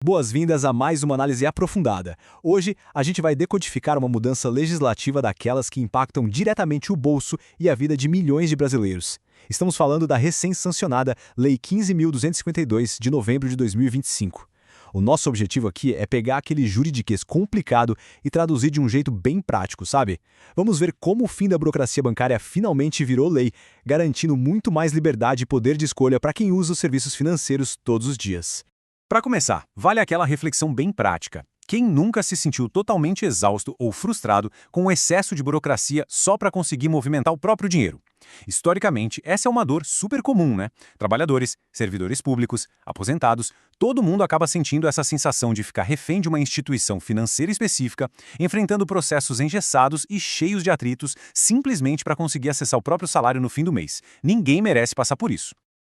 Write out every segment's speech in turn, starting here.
Boas-vindas a mais uma análise aprofundada. Hoje, a gente vai decodificar uma mudança legislativa daquelas que impactam diretamente o bolso e a vida de milhões de brasileiros. Estamos falando da recém-sancionada Lei 15.252, de novembro de 2025. O nosso objetivo aqui é pegar aquele juridiquês complicado e traduzir de um jeito bem prático, sabe? Vamos ver como o fim da burocracia bancária finalmente virou lei, garantindo muito mais liberdade e poder de escolha para quem usa os serviços financeiros todos os dias. Para começar, vale aquela reflexão bem prática. Quem nunca se sentiu totalmente exausto ou frustrado com o excesso de burocracia só para conseguir movimentar o próprio dinheiro? Historicamente, essa é uma dor super comum, né? Trabalhadores, servidores públicos, aposentados, todo mundo acaba sentindo essa sensação de ficar refém de uma instituição financeira específica, enfrentando processos engessados e cheios de atritos simplesmente para conseguir acessar o próprio salário no fim do mês. Ninguém merece passar por isso.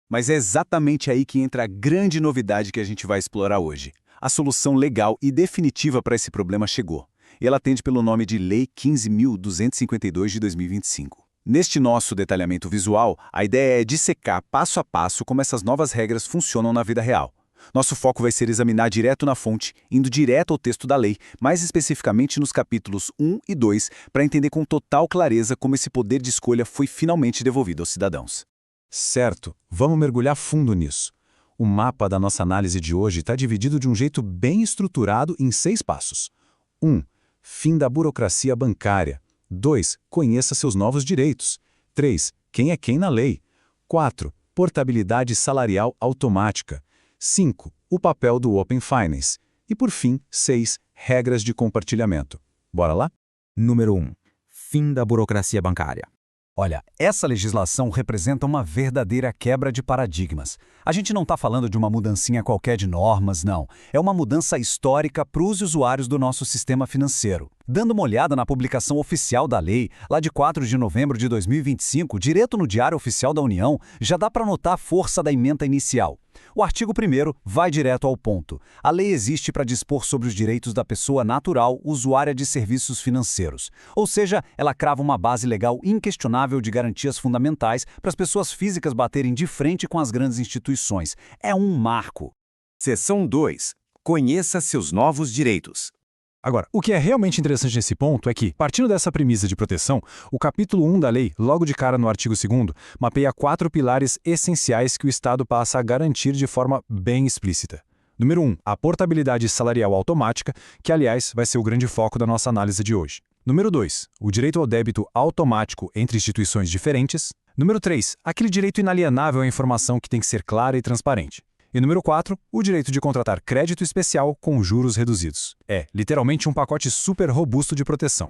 Mas é exatamente aí que entra a grande novidade que a gente vai explorar hoje. A solução legal e definitiva para esse problema chegou. E ela atende pelo nome de Lei 15.252 de 2025. Neste nosso detalhamento visual, a ideia é dissecar passo a passo como essas novas regras funcionam na vida real. Nosso foco vai ser examinar direto na fonte, indo direto ao texto da lei, mais especificamente nos capítulos 1 e 2, para entender com total clareza como esse poder de escolha foi finalmente devolvido aos cidadãos. Certo, vamos mergulhar fundo nisso. O mapa da nossa análise de hoje está dividido de um jeito bem estruturado em 6 passos. 1. Fim da burocracia bancária. 2. Conheça seus novos direitos. 3. Quem é quem na lei. 4. Portabilidade salarial automática. 5. O papel do Open Finance. E por fim, 6. Regras de compartilhamento. Bora lá? Número 1. Fim da burocracia bancária. Olha, essa legislação representa uma verdadeira quebra de paradigmas. A gente não está falando de uma mudancinha qualquer de normas, não. É uma mudança histórica para os usuários do nosso sistema financeiro. Dando uma olhada na publicação oficial da lei, lá de 4 de novembro de 2025, direto no Diário Oficial da União, já dá para notar a força da ementa inicial. O artigo 1º vai direto ao ponto. A lei existe para dispor sobre os direitos da pessoa natural usuária de serviços financeiros. Ou seja, ela crava uma base legal inquestionável de garantias fundamentais para as pessoas físicas baterem de frente com as grandes instituições. É um marco. Seção 2. Conheça seus novos direitos. Agora, o que é realmente interessante nesse ponto é que, partindo dessa premissa de proteção, o capítulo 1 da lei, logo de cara no artigo 2º, mapeia 4 pilares essenciais que o Estado passa a garantir de forma bem explícita. Número 1, a portabilidade salarial automática, que, aliás, vai ser o grande foco da nossa análise de hoje. Número 2, o direito ao débito automático entre instituições diferentes. Número 3, aquele direito inalienável à informação que tem que ser clara e transparente. E número 4, o direito de contratar crédito especial com juros reduzidos. É, literalmente um pacote super robusto de proteção.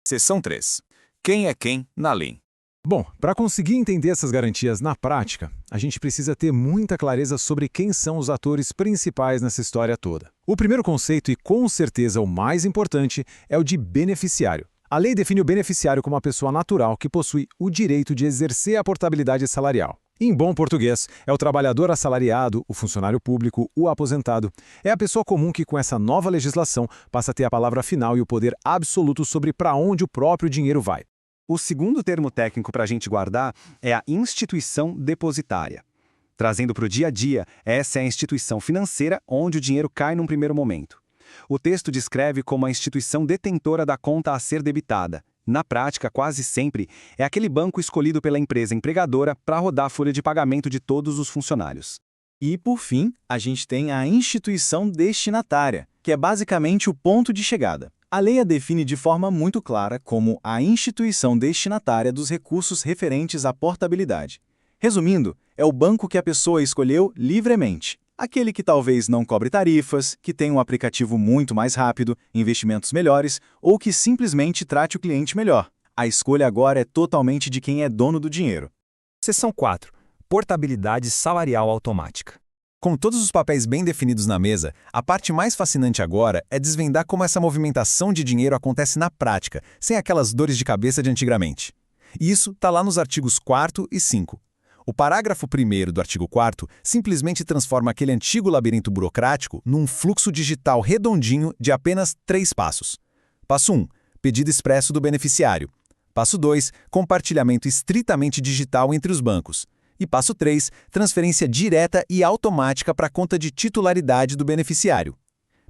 Seção 3. Quem é quem na lei? Bom, para conseguir entender essas garantias na prática, a gente precisa ter muita clareza sobre quem são os atores principais nessa história toda. O primeiro conceito, e com certeza o mais importante, é o de beneficiário. A lei define o beneficiário como uma pessoa natural que possui o direito de exercer a portabilidade salarial. Em bom português, é o trabalhador assalariado, o funcionário público, o aposentado. É a pessoa comum que, com essa nova legislação, passa a ter a palavra final e o poder absoluto sobre para onde o próprio dinheiro vai. O segundo termo técnico para a gente guardar é a instituição depositária. Trazendo para o dia a dia, essa é a instituição financeira onde o dinheiro cai num primeiro momento. O texto descreve como a instituição detentora da conta a ser debitada. Na prática, quase sempre, é aquele banco escolhido pela empresa empregadora para rodar a folha de pagamento de todos os funcionários. E, por fim, a gente tem a instituição destinatária, que é basicamente o ponto de chegada. A lei a define de forma muito clara como a instituição destinatária dos recursos referentes à portabilidade. Resumindo, é o banco que a pessoa escolheu livremente. Aquele que talvez não cobre tarifas, que tem um aplicativo muito mais rápido, investimentos melhores ou que simplesmente trate o cliente melhor. A escolha agora é totalmente de quem é dono do dinheiro. Seção 4. Portabilidade salarial automática. Com todos os papéis bem definidos na mesa, a parte mais fascinante agora é desvendar como essa movimentação de dinheiro acontece na prática, sem aquelas dores de cabeça de antigamente. E isso está lá nos artigos 4º e 5º. O parágrafo 1º do artigo 4º simplesmente transforma aquele antigo labirinto burocrático num fluxo digital redondinho de apenas 3 passos. Passo 1. Pedido expresso do beneficiário. Passo 2. Compartilhamento estritamente digital entre os bancos. E passo 3, transferência direta e automática para a conta de titularidade do beneficiário.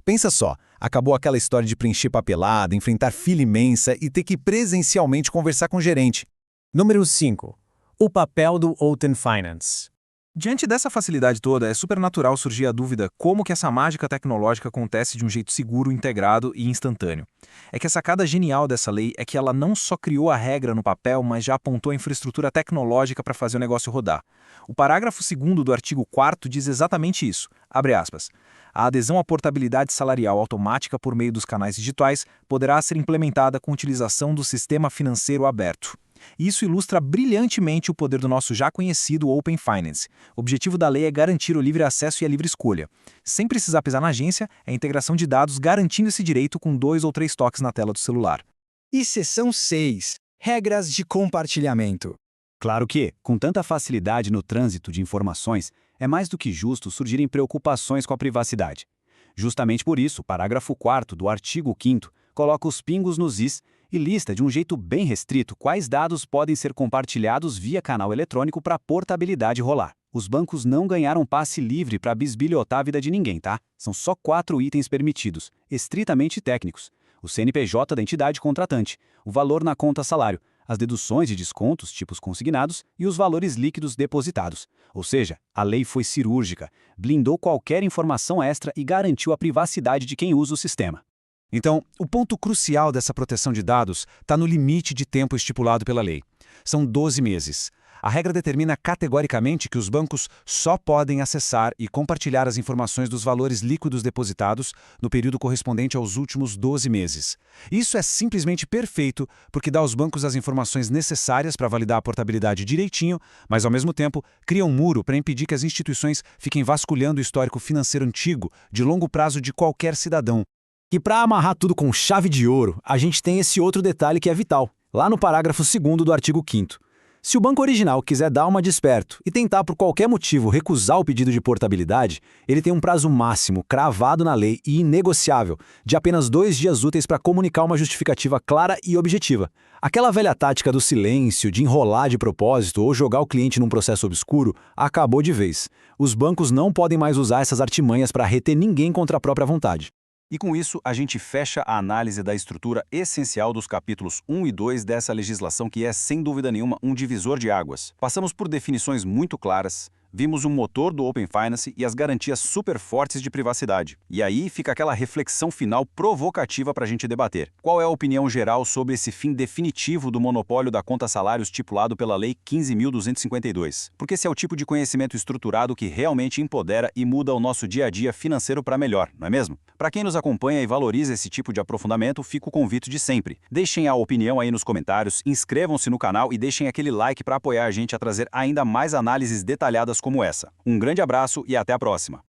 Pensa só, acabou aquela história de preencher papelada, enfrentar fila imensa e ter que presencialmente conversar com o gerente. Número 5. O papel do Open Finance. Diante dessa facilidade toda, é super natural surgir a dúvida como que essa mágica tecnológica acontece de um jeito seguro, integrado e instantâneo. É que a sacada genial dessa lei é que ela não só criou a regra no papel, mas já apontou a infraestrutura tecnológica para fazer o negócio rodar. O parágrafo 2º do artigo 4º diz exatamente isso. Abre aspas. A adesão à portabilidade salarial automática por meio dos canais digitais poderá ser implementada com utilização do sistema financeiro aberto. Isso ilustra brilhantemente o poder do nosso já conhecido Open Finance. O objetivo da lei é garantir o livre acesso e a livre escolha. Sem precisar pisar na agência, é a integração de dados garantindo esse direito com 2 ou 3 toques na tela do celular. E seção 6. Regras de compartilhamento. Claro que, com tanta facilidade no trânsito de informações, é mais do que justo surgirem preocupações com a privacidade. Justamente por isso, o parágrafo 4º do artigo 5º coloca os pingos nos is e lista de um jeito bem restrito quais dados podem ser compartilhados via canal eletrônico para a portabilidade rolar. Os bancos não ganharam passe livre para bisbilhotar a vida de ninguém, tá? São só 4 itens permitidos, estritamente técnicos. O CNPJ da entidade contratante, o valor na conta salário, as deduções de descontos, tipos consignados, e os valores líquidos depositados. Ou seja, a lei foi cirúrgica, blindou qualquer informação extra e garantiu a privacidade de quem usa o sistema. Então, o ponto crucial dessa proteção de dados está no limite de tempo estipulado pela lei. São 12 meses. A regra determina categoricamente que os bancos só podem acessar e compartilhar as informações dos valores líquidos depositados no período correspondente aos últimos 12 meses. Isso é simplesmente perfeito porque dá aos bancos as informações necessárias para validar a portabilidade direitinho, mas ao mesmo tempo cria um muro para impedir que as instituições fiquem vasculhando o histórico financeiro antigo de longo prazo de qualquer cidadão. E para amarrar tudo com chave de ouro, a gente tem esse outro detalhe que é vital, lá no parágrafo 2º do artigo 5º. Se o banco original quiser dar uma de esperto e tentar por qualquer motivo recusar o pedido de portabilidade, ele tem um prazo máximo, cravado na lei e inegociável, de apenas 2 dias úteis para comunicar uma justificativa clara e objetiva. Aquela velha tática do silêncio, de enrolar de propósito ou jogar o cliente num processo obscuro, acabou de vez. Os bancos não podem mais usar essas artimanhas para reter ninguém contra a própria vontade. E com isso, a gente fecha a análise da estrutura essencial dos capítulos 1 e 2 dessa legislação que é, sem dúvida nenhuma, um divisor de águas. Passamos por definições muito claras, vimos o motor do Open Finance e as garantias super fortes de privacidade. E aí fica aquela reflexão final provocativa para a gente debater. Qual é a opinião geral sobre esse fim definitivo do monopólio da conta salário estipulado pela Lei 15.252? Porque esse é o tipo de conhecimento estruturado que realmente empodera e muda o nosso dia a dia financeiro para melhor, não é mesmo? Para quem nos acompanha e valoriza esse tipo de aprofundamento, fica o convite de sempre. Deixem a opinião aí nos comentários, inscrevam-se no canal e deixem aquele like para apoiar a gente a trazer ainda mais análises detalhadas como essa. Um grande abraço e até a próxima!